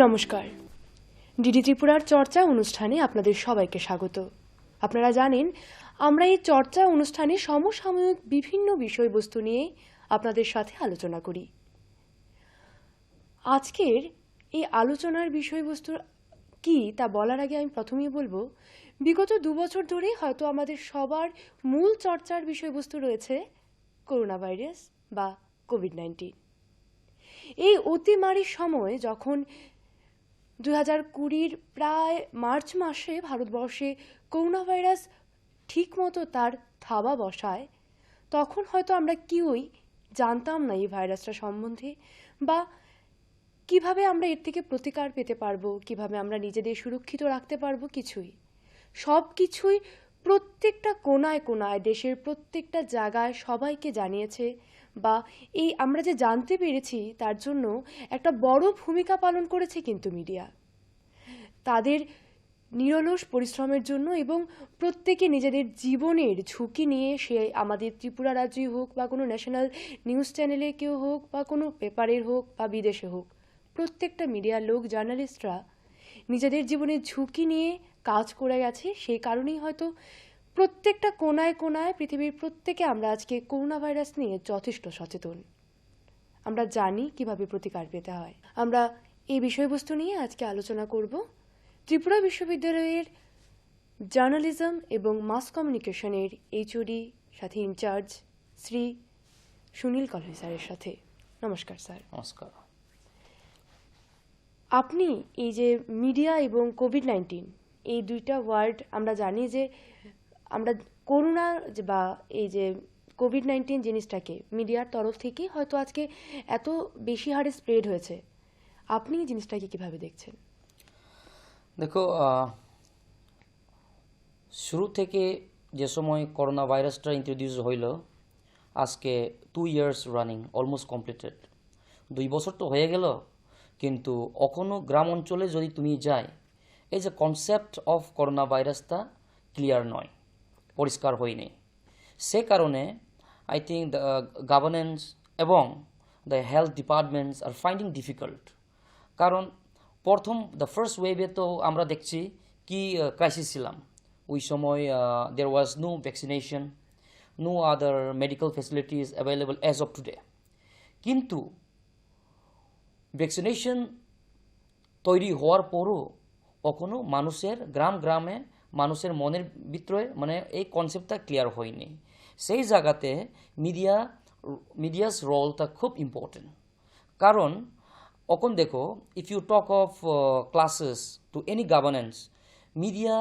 নমস্কার, ডিডি ত্রিপুরার চর্চা অনুষ্ঠানে আপনাদের সবাইকে স্বাগত। আপনারা জানেন আমরা এই চর্চা অনুষ্ঠানে সমসাময়িক বিভিন্ন বিষয়বস্তু নিয়ে আপনাদের সাথে আলোচনা করি। আজকের এই আলোচনার বিষয়বস্তু কি তা বলার আগে আমি প্রথমেই বলবো, বিগত 2 বছর ধরে হয়তো আমাদের সবার মূল চর্চার বিষয়বস্তু রয়েছে করোনা ভাইরাস বা কোভিড-19। এই অতিমারির সময় যখন 2020 প্রায় মার্চ মাসে ভারতবর্ষে করোনা ভাইরাস ঠিকমতো তার থাবা বসায়, তখন হয়তো আমরা কেউই জানতাম না এই ভাইরাসটা সম্বন্ধে বা কিভাবে আমরা এর থেকে প্রতিকার পেতে পারবো, কিভাবে আমরা নিজেদের সুরক্ষিত রাখতে পারবো। সব কিছুই প্রত্যেকটা কোনায় কোনায় দেশের প্রত্যেকটা জায়গায় সবাইকে জানিয়েছে বা এই আমরা যে জানতে পেরেছি তার জন্য একটা বড় ভূমিকা পালন করেছে কিন্তু মিডিয়া। তাদের নিরলস পরিশ্রমের জন্য এবং প্রত্যেকে নিজেদের জীবনের ঝুঁকি নিয়ে, সে আমাদের ত্রিপুরা রাজ্যই হোক বা কোনো ন্যাশনাল নিউজ চ্যানেলে কেউ হোক বা কোনো পেপারের হোক বা বিদেশে হোক, প্রত্যেকটা মিডিয়ার লোক, জার্নালিস্টরা নিজেদের জীবনের ঝুঁকি নিয়ে কাজ করে গেছে। সেই কারণেই হয়তো প্রত্যেকটা কোনায় কোনায় পৃথিবীর প্রত্যেকে আমরা আজকে করোনা ভাইরাস নিয়ে যথেষ্ট সচেতন। আমরা জানি কিভাবে প্রতিকার পেতে হয়। আমরা এই বিষয়বস্তু নিয়ে আজকে আলোচনা করব ত্রিপুরা বিশ্ববিদ্যালয়ের জার্নালিজম এবং মাস কমিউনিকেশনের এইচওডি সাথে ইনচার্জ শ্রী সুনীল কলহি স্যারের সাথে। নমস্কার স্যার। নমস্কার। আপনি এই যে মিডিয়া এবং কোভিড-19 এই দুইটা ওয়ার্ড, আমরা জানি যে আমরা করোনা বা এই যে কোভিড-19 জিনিসটাকে মিডিয়ার তরফ থেকে হয়তো আজকে এত বেশি হারে স্প্রেড হয়েছে, আপনি এই জিনিসটাকে কিভাবে দেখছেন? দেখো, শুরু থেকে যে সময় করোনা ভাইরাসটা ইন্ট্রোডিউস হইল, আজকে 2 ইয়ার্স রানিং, অলমোস্ট কমপ্লিটেড। 2 বছর তো হয়ে গেল, কিন্তু এখনও গ্রাম অঞ্চলে যদি তুমি যাই, এই যে কনসেপ্ট অফ করোনা ভাইরাসটা ক্লিয়ার নয়, পরিষ্কার হয়নি। সে কারণে আই থিঙ্ক দ্য গভর্নেন্স এবং the health departments are finding difficult. কারণ প্রথম দ্য ফার্স্ট ওয়েভে তো আমরা দেখছি কি ক্রাইসিস ছিলাম। ওই সময় there was no vaccination, no other medical facilities available as of today. কিন্তু ভ্যাকসিনেশন তৈরি হওয়ার পরও কখনো মানুষের গ্রামে মানুষের মনের ভিতরে এই কনসেপ্টটা ক্লিয়ার হয়নি। সেই জায়গাতে মিডিয়াস রোলটা খুব ইম্পর্টেন্ট। কারণ এখন দেখো, if you talk of classes to any governance, media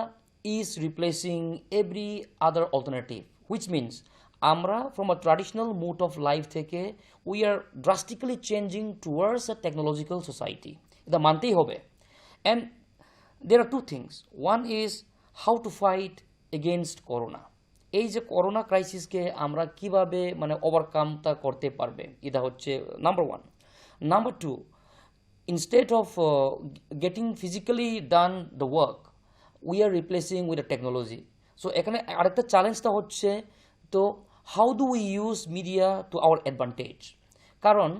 is replacing every other alternative, which means আমরা from a traditional mood of life থেকে we are drastically changing towards a technological society. এটা মানতেই হবে। And there are two things. One is how to fight against corona. এই যে corona ক্রাইসিসকে আমরা কিভাবে ওভারকামটা করতে পারবে, এটা হচ্ছে number 1। Number 2, instead of getting physically done the work, we are replacing with a technology. So এখানে আরেকটা চ্যালেঞ্জটা হচ্ছে, তো how do we use media to our advantage? কারণ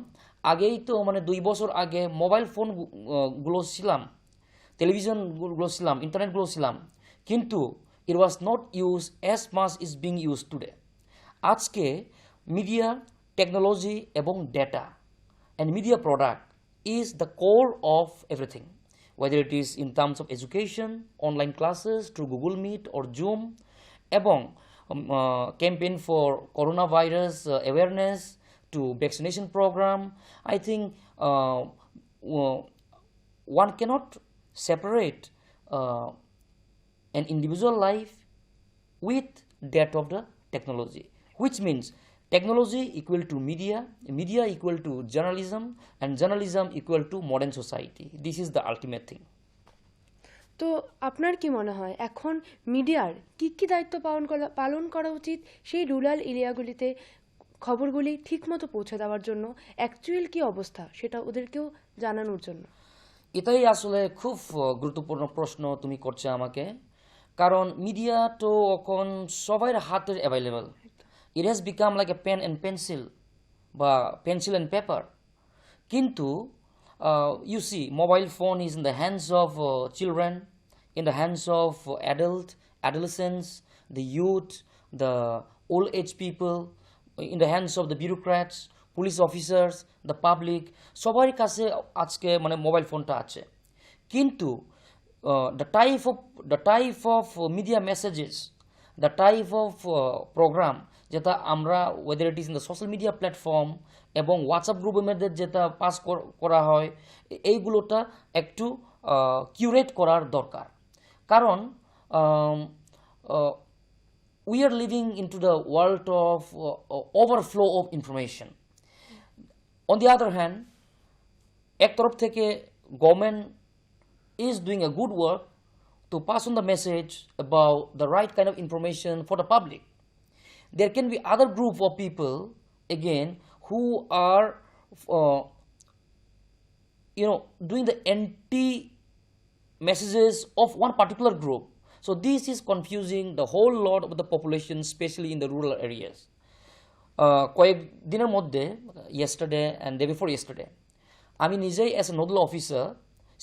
আগেই তো 2 বছর আগে মোবাইল ফোনগুলো ছিলাম, টেলিভিশনগুলো ছিলাম, ইন্টারনেটগুলো ছিলাম, কিন্তু it was not use as much is being use today. আজকে মিডিয়া, টেকনোলজি এবং data and media product is the core of everything, whether it is in terms of education, online classes through Google Meet or Zoom, এবং campaign for coronavirus awareness to vaccination program. I think one cannot separate an individual life with that of the technology, which means technology equal to media, media equal to journalism, and journalism equal to modern society. This is the ultimate thing. তো আপনার কি মনে হয় এখন মিডিয়ার কি দায়িত্ব পালন করা উচিত সেই রুরাল এরিয়াগুলিতে খবরগুলি ঠিকমতো পৌঁছে দেওয়ার জন্য? অ্যাকচুয়াল কি অবস্থা সেটা ওদেরকেও জানানোর জন্য? এটাই আসলে খুব গুরুত্বপূর্ণ প্রশ্ন তুমি করছো আমাকে। কারণ মিডিয়া তো এখন সবার হাতে available. It has become like a pen and pencil বা পেন্সিল অ্যান্ড পেপার। কিন্তু you see, mobile phone is in the hands of children, in the hands of adolescents, the youth, the old age people, in the hands of the bureaucrats, police officers, the public, সবার কাছে আজকে মানে mobile ফোনটা আছে। কিন্তু the type of media messages, the type of program যেটা আমরা whether it is in the social media platform এবং হোয়াটসঅ্যাপ গ্রুপের মধ্যে যেটা পাস করা হয়, এইগুলোটা একটু কিউরেট করার দরকার। কারণ we are living into the world of overflow of information. On the other hand, এক তরফ থেকে government is doing a good work to pass on the message about the right kind of information for the public. There can be other group of people again who are doing the anti messages of one particular group. So this is confusing the whole lot of the population, especially in the rural areas. কয়েক দিনের মধ্যে yesterday and day before yesterday আমি নিজেই as a nodal officer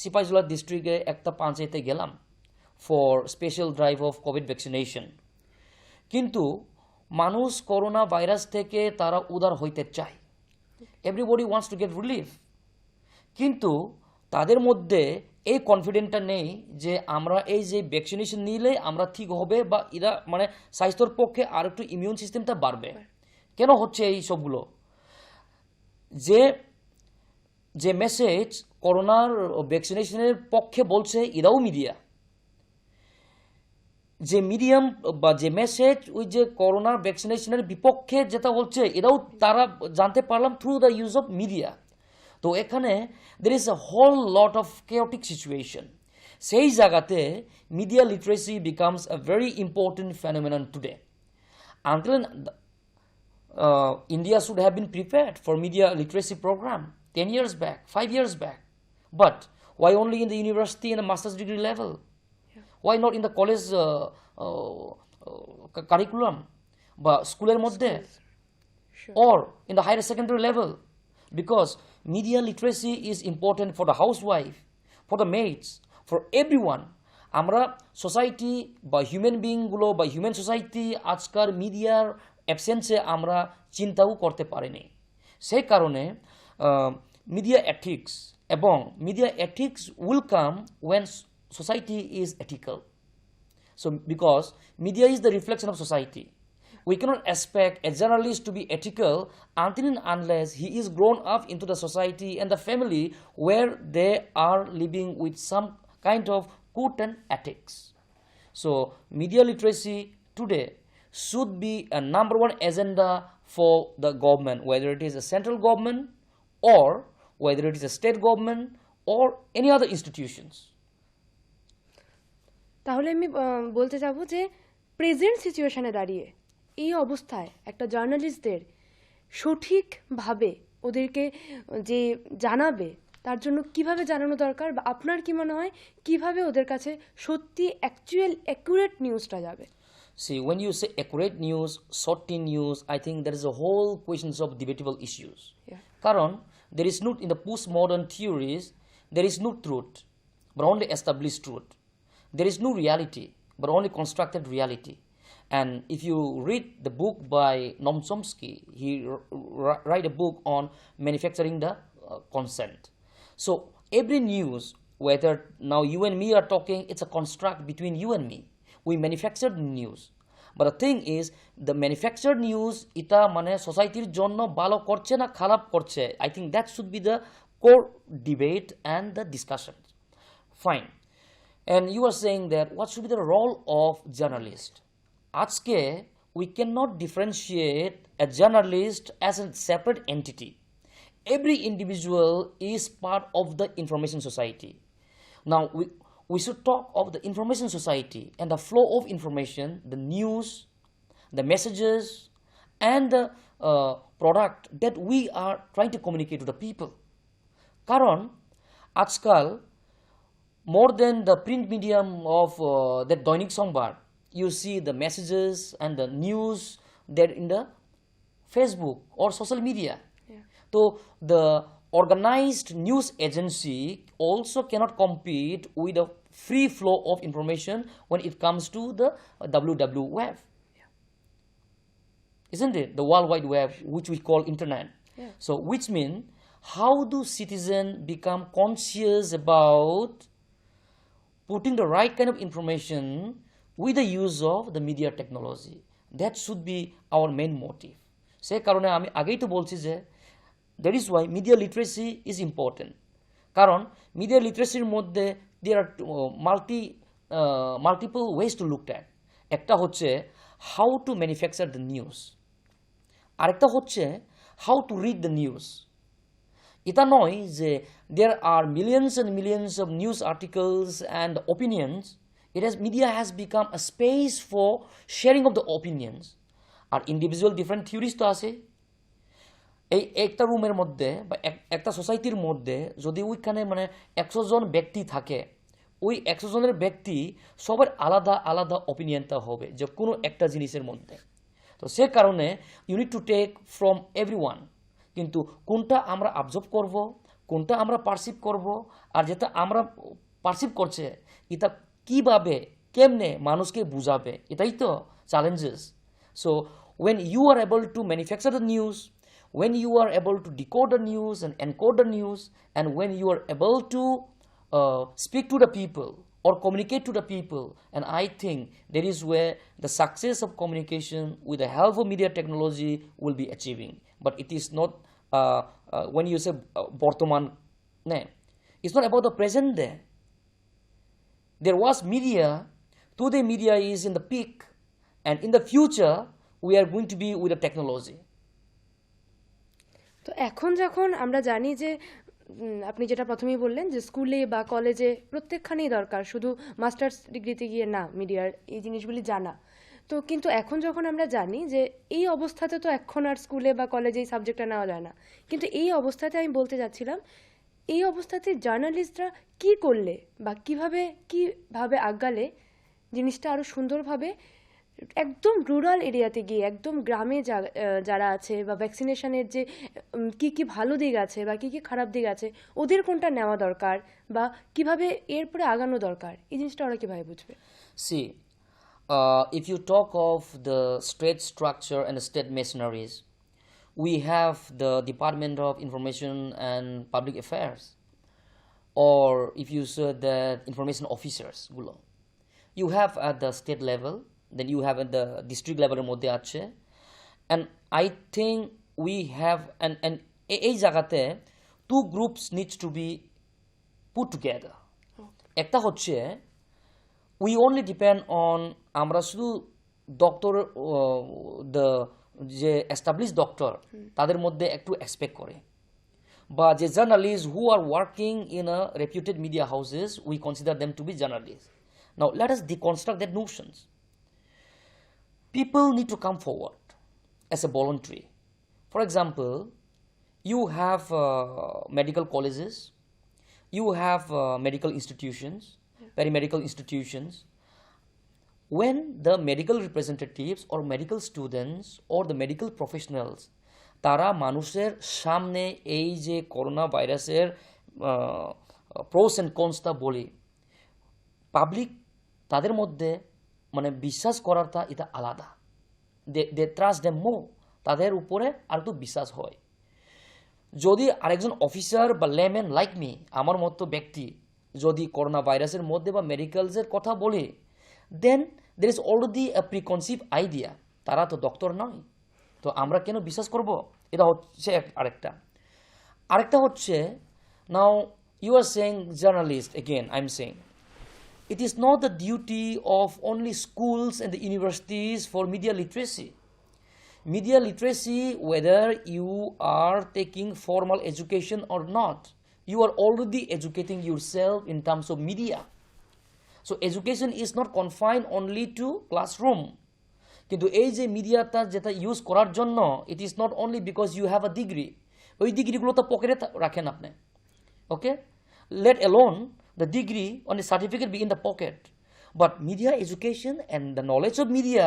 Sepahijala ডিস্ট্রিক্টে একটা পঞ্চায়েতে গেলাম for special drive of COVID vaccination. কিন্তু মানুষ করোনা ভাইরাস থেকে তারা উদ্ধার হইতে চায়, everybody wants to get relief, কিন্তু তাদের মধ্যে এই কনফিডেন্টটা নেই যে আমরা এই যে ভ্যাকসিনেশন নিলে আমরা ঠিক হবে বা এরা মানে স্বাস্থ্যের পক্ষে আর একটু ইমিউন সিস্টেমটা বাড়বে। কেন হচ্ছে এই সবগুলো? যে যে মেসেজ করোনার ভ্যাকসিনেশনের পক্ষে বলছে এরাও মিডিয়া, যে মিডিয়াম বা যে মেসেজ ওই যে করোনার ভ্যাকসিনেশনের বিপক্ষে যেটা হচ্ছে এরাও তারা জানতে পারলাম through the use of media. তো এখানে there is a whole lot of chaotic situation. সেই জায়গাতে media literacy becomes a very important phenomenon today. Until India should have been prepared for media literacy program 10 years back, 5 years back. But why only in the university and the master's degree level? Why not in the college curriculum বা স্কুলের মধ্যে or in the higher secondary level? Because media literacy is important for the housewife, for the maids, for everyone. আমরা society বা human বিইংগুলো বা human society আজকাল মিডিয়ার অ্যাবসেন্সে আমরা চিন্তাও করতে পারিনি। সেই কারণে মিডিয়া এথিক্স এবং media ethics will come when society is ethical. So because media is the reflection of society, we cannot expect a journalist to be ethical until and unless he is grown up into the society and the family where they are living with some kind of code and ethics. So media literacy today should be a number one agenda for the government, whether it is a central government or whether it is a state government or any other institutions. তাহলে আমি বলতে চাবো যে present সিচুয়েশনে দাঁড়িয়ে এই অবস্থায় একটা জার্নালিস্টদের সঠিকভাবে ওদেরকে যে জানাবে তার জন্য কিভাবে জানানো দরকার, বা আপনার কি মনে হয় কিভাবে ওদের কাছে সত্যি অ্যাকুরেট নিউজটা যাবে? See, when you say accurate news, certain news, I think there is a whole questions of debatable issues. কারণ there is not in the postmodern theories, there is no truth, but only established truth. There is no reality, but only constructed reality. And if you read the book by Noam Chomsky, he write a book on manufacturing the consent. So every news, whether now you and me are talking, it's a construct between you and me. We manufactured news. But the thing is, the manufactured news, ita mane society jonno bhalo korche na kharap korche. I think that should be the core debate and the discussion. Fine. And you are saying that what should be the role of journalist? Ajke, we cannot differentiate a journalist as a separate entity. Every individual is part of the information society. Now, we should talk of the information society and the flow of information, the news, the messages, and the product that we are trying to communicate to the people. Karon, ajkal, more than the print medium of that Doinik Songbar, you see the messages and the news that in the Facebook or social media. So the organized news agency also cannot compete with a free flow of information when it comes to the www, isn't it? The World Wide Web, which we call internet. Yeah. So which means, how do citizens become conscious about putting the right kind of information with the use of the media technology? That should be our main motive. সে কারণে আমি আগেই তো বলছি যে that is why media literacy is important, কারণ media লিটারেসির মধ্যে there are multiple ways to look at. একটা হচ্ছে how to manufacture the news, আরেকটা হচ্ছে how to read the news. এটা নয় যে there are millions and millions of news articles and opinions. Media has become a space for sharing of the opinions. আর individual different theories তো আছে। এই একটা রুমের মধ্যে বা একটা সোসাইটির মধ্যে যদি ওইখানে মানে 100 জন ব্যক্তি থাকে, ওই 100 জনের ব্যক্তি সবার আলাদা আলাদা অপিনিয়নটা হবে যে কোনো একটা জিনিসের মধ্যে। তো সে কারণে you need to take from everyone, কিন্তু কোনটা আমরা অবজার্ভ করব, কোনটা আমরা পারসিভ করব, আর যেটা আমরা পারসিভ করছে এটা কিভাবে কেমনে মানুষকে বুঝাবে, এটাই তো challenges. So when you are able to manufacture the news, when you are able to decode the news and encode the news, and when you are able to speak to the people or communicate to the people, and I think that is where the success of communication with the help of media technology will be achieving. But it is not when you say Bortoman, it's not about the present there. There was media, today media is in the peak, and in the future we are going to be with the technology. তো এখন যখন আমরা জানি যে আপনি যেটা প্রথমেই বললেন যে স্কুলে বা কলেজে প্রত্যেকখানেই দরকার, শুধু মাস্টার্স ডিগ্রিতে গিয়ে না মিডিয়ার এই জিনিসগুলি জানা। তো কিন্তু এখন যখন আমরা জানি যে এই অবস্থাতে তো এখন আর স্কুলে বা কলেজে এই সাবজেক্টটা নেওয়া যায় না, কিন্তু এই অবস্থাতে আমি বলতে যাচ্ছিলাম এই অবস্থাতে জার্নালিস্টরা কি করলে বা কিভাবে আগালে জিনিসটা আরও সুন্দরভাবে একদম রুরাল এরিয়াতে গিয়ে একদম গ্রামে যারা আছে বা ভ্যাকসিনেশনের যে কি ভালো দিক আছে বা কি খারাপ দিক আছে ওদের কোনটা নেওয়া দরকার বা কিভাবে এরপরে আগানো দরকার, এই জিনিসটা ওরা কিভাবে বুঝবে? See, if you talk of the state structure and the state machineries, we have the Department of Information and Public Affairs, or if you say that information officers গুলো you have at the state level, then you have at the district level এর মধ্যে আছে, and I think we have and এই জায়গাতে two groups needs to be put together. একটা হচ্ছে we only depend on আমরা শুধু ডক্টর the যে established ডক্টর তাদের মধ্যে একটু এক্সপেক্ট করে, বা যে journalist who are working in a reputed media houses, we consider them to be journalists. Now let us deconstruct that notions. People need to come forward as a voluntary. For example, you have medical colleges, you have medical institutions, paramedical institutions. When the medical representatives or medical students or the medical professionals তারা মানুষের সামনে এই যে corona ভাইরাসের প্রোস and কনসটা বলি, public তাদের মধ্যে মানে বিশ্বাস করাটা এটা আলাদা, দে ট্রাস্ট দেম মোর, তাদের উপরে আর একটু বিশ্বাস হয়। যদি আরেকজন অফিসার বা লেম্যান লাইক মি, আমার মতো ব্যক্তি যদি করোনা ভাইরাসের মধ্যে বা মেডিকেলসের কথা বলে, then there is already a preconceive idea, তারা তো ডক্টর নয়, তো আমরা কেন বিশ্বাস করব? এটা হচ্ছে আরেকটা হচ্ছে now you are saying journalist, again I am saying it is not the duty of only schools and the universities for media literacy. Media literacy, whether you are taking formal education or not, you are already educating yourself in terms of media. So education is not confined only to classroom. কিন্তু এই যে মিডিয়াটা যেটা use করার জন্য, it is not only because you have a degree. ওই ডিগ্রিগুলো তো পকেটে রাখেন আপনি, ওকে, let alone the degree on the certificate be in the pocket. But media education and the knowledge of media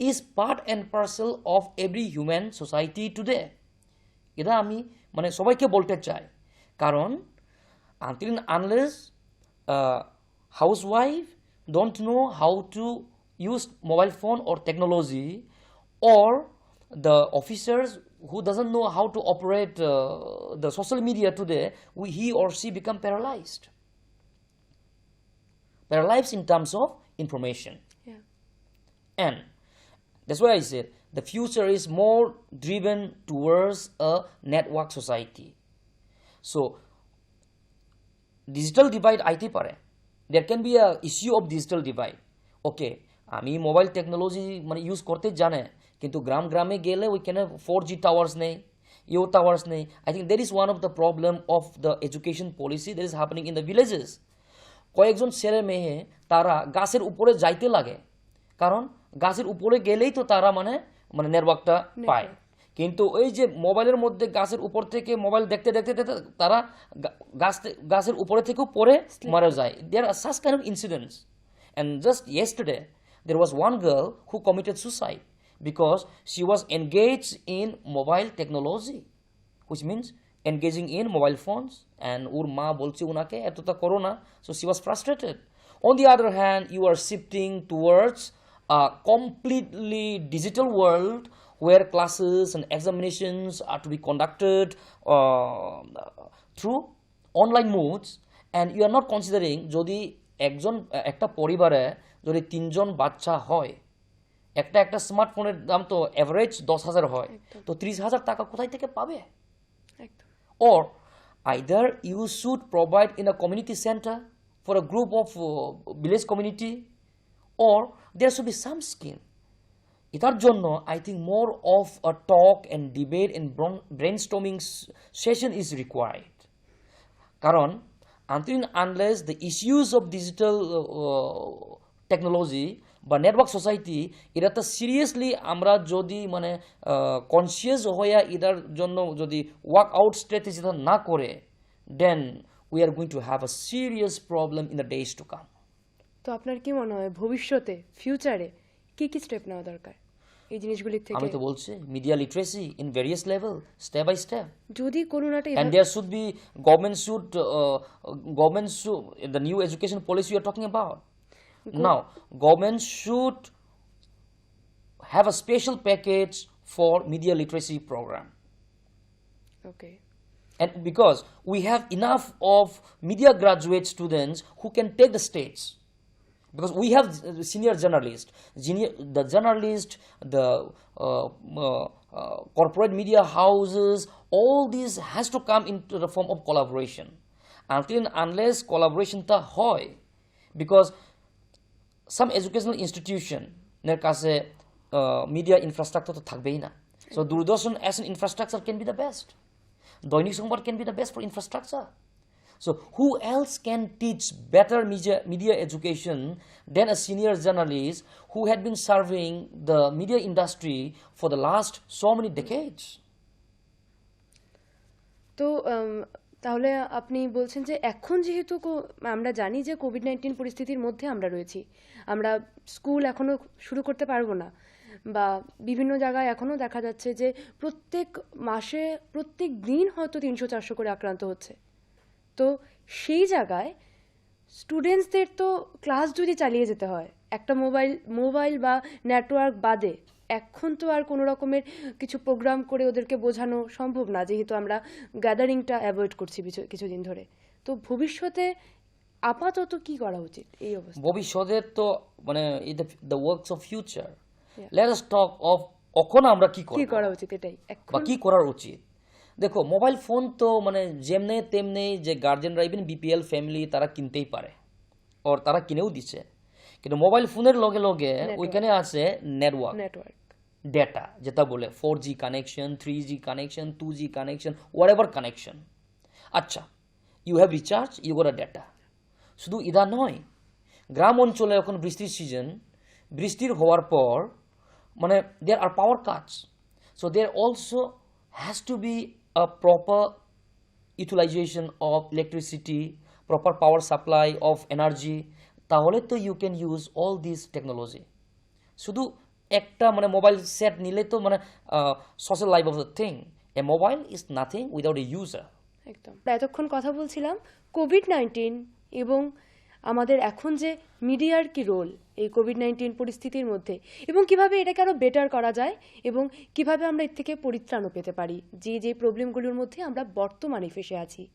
is part and parcel of every human society today. এটা আমি মানে সবাইকে বলতে চাই কারণ until and unless housewife don't know how to use mobile phone or technology, or the officers who doesn't know how to operate the social media today, he or she become paralyzed in terms of information. Yeah. And that's why I said the future is more driven towards a network society. So digital divide আইতে পারে, there can be a issue of digital divide. ওকে, আমি mobile technology মানে use করতে জানে, কিন্তু গ্রামে গেলে ওইখানে 4G টাওয়ার্স নেই, ইও টাওয়ার্স নেই। I think that is one of the problem of the education policy that is happening in the villages. কয়েকজন ছেলে মেয়ে তারা গাছের উপরে যাইতে লাগে, কারণ গাছের উপরে গেলেই তো তারা মানে নেটওয়ার্কটা পায়। কিন্তু ওই যে মোবাইলের মধ্যে গাছের উপর থেকে মোবাইল দেখতে দেখতে দেখতে তারা গাছের উপরে থেকেও পড়ে মারা যায়। There are such kind of incidents. And just yesterday, there was one girl who committed suicide because she was engaged in mobile technology, which means engaging in mobile phones. And ওর মা বলছে উনাকে এতটা করো না, so she was frustrated. On the other hand, you are shifting towards a completely digital world where classes and examinations are to be conducted through online modes, and you are not considering যদি একটা পরিবারে যদি 3 জন বাচ্চা হয়, একটা স্মার্টফোনের দাম তো এভারেজ 10,000 হয়, তো 30,000 টাকা কোথায় থেকে পাবে? Or either you should provide in a community center for a group of village community, or there should be some scheme. এটার জন্য I think more of a talk and debate and brainstorming session is required. কারণ until and unless the issues of digital technology বা network society এটাতে seriously আমরা যদি মানে conscious হয়ে এটার জন্য যদি ওয়ার্ক আউট স্ট্র্যাটেজি না করে, then we are going to have a serious problem in the days to come. তো আপনার কি মনে হয় ভবিষ্যতে ফিউচারে কি কি স্টেপ নেওয়া দরকার এই জিনিসগুলির থেকে? আমি তো বলছি media literacy in various level, step by step. যদি করোনাটা and there should be government should the new education policy you are talking about now, government should have a special package for media literacy program. Okay. And because we have enough of media graduate students who can take the stage, because we have senior journalists, the journalists, the corporate media houses, all these has to come into the form of collaboration. Until and unless collaboration ta hoy, because some educational institution ner kaছে media infrastructure to থাকবেই না, so Doordarshan as an infrastructure can be the best, Dainik Sambaad can be the best for infrastructure. So who else can teach better media education than a senior journalist who had been serving the media industry for the last so many decades? তো তাহলে আপনি বলছেন যে এখন যেহেতু আমরা জানি যে কোভিড-19 পরিস্থিতির মধ্যে আমরা রয়েছি, আমরা স্কুল এখনো শুরু করতে পারবো না, বা বিভিন্ন জায়গায় এখনো দেখা যাচ্ছে যে প্রত্যেক মাসে প্রত্যেক দিন হয়তো 300-400 করে আক্রান্ত হচ্ছে। তো সেই জায়গায় স্টুডেন্টসদের তো ক্লাস যদি চালিয়ে যেতে হয়, একটা মোবাইল বা নেটওয়ার্ক বাদে এখন তো আর কোনো রকমের কিছু প্রোগ্রাম করে ওদেরকে বোঝানো সম্ভব না, যেহেতু আমরা গ্যাদারিংটা অ্যাভয়েড করছি কিছুদিন ধরে। তো ভবিষ্যতে আপাতত কি করা উচিত এই অবস্থা? ভবিষ্যতে তো মানে the works of future, let us talk of এখন আমরা কি করা উচিত, এটাই বা কি করার উচিত। দেখো মোবাইল ফোন তো মানে যেমনে তেমনি যে গার্জেনরা ইভেন বিপিএল ফ্যামিলি তারা কিনতেই পারে, ওর তারা কিনেও দিচ্ছে, কিন্তু মোবাইল ফোনের লগে লগে ওইখানে আছে নেটওয়ার্ক ডেটা, যেটা বলে 4G connection, 3G connection, 2G connection, whatever connection. আচ্ছা, you have recharge, you got a data. শুধু ইদা নয়, গ্রাম অঞ্চলে এখন বৃষ্টির সিজন, বৃষ্টির হওয়ার পর মানে there are power cuts, so there also has to be a proper utilization of electricity, proper power supply of energy, তাহলে তো you can use all these technology. শুধু একটা মানে মোবাইল সেট নিলে তো মানে social life of the thing, a mobile is nothing without a user. একদম। এতক্ষণ কথা বলছিলাম কোভিড-19 এবং আমাদের এখন যে মিডিয়ার কি রোল এই কোভিড-19 পরিস্থিতির মধ্যে, এবং কিভাবে এটাকে আরো বেটার করা যায়, এবং কিভাবে আমরা এর থেকে পরিত্রাণও পেতে পারি যে প্রবলেমগুলোর মধ্যে আমরা বর্তমানে ফেসে আছি।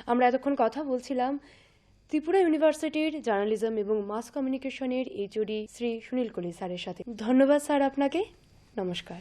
আমরা এতক্ষণ কথা বলছিলাম ত্রিপুরা ইউনিভার্সিটির জার্নালিজম এবং মাস কমিউনিকেশনের এইচওডি শ্রী সুনীল কলি স্যারের সাথে। ধন্যবাদ স্যার আপনাকে, নমস্কার।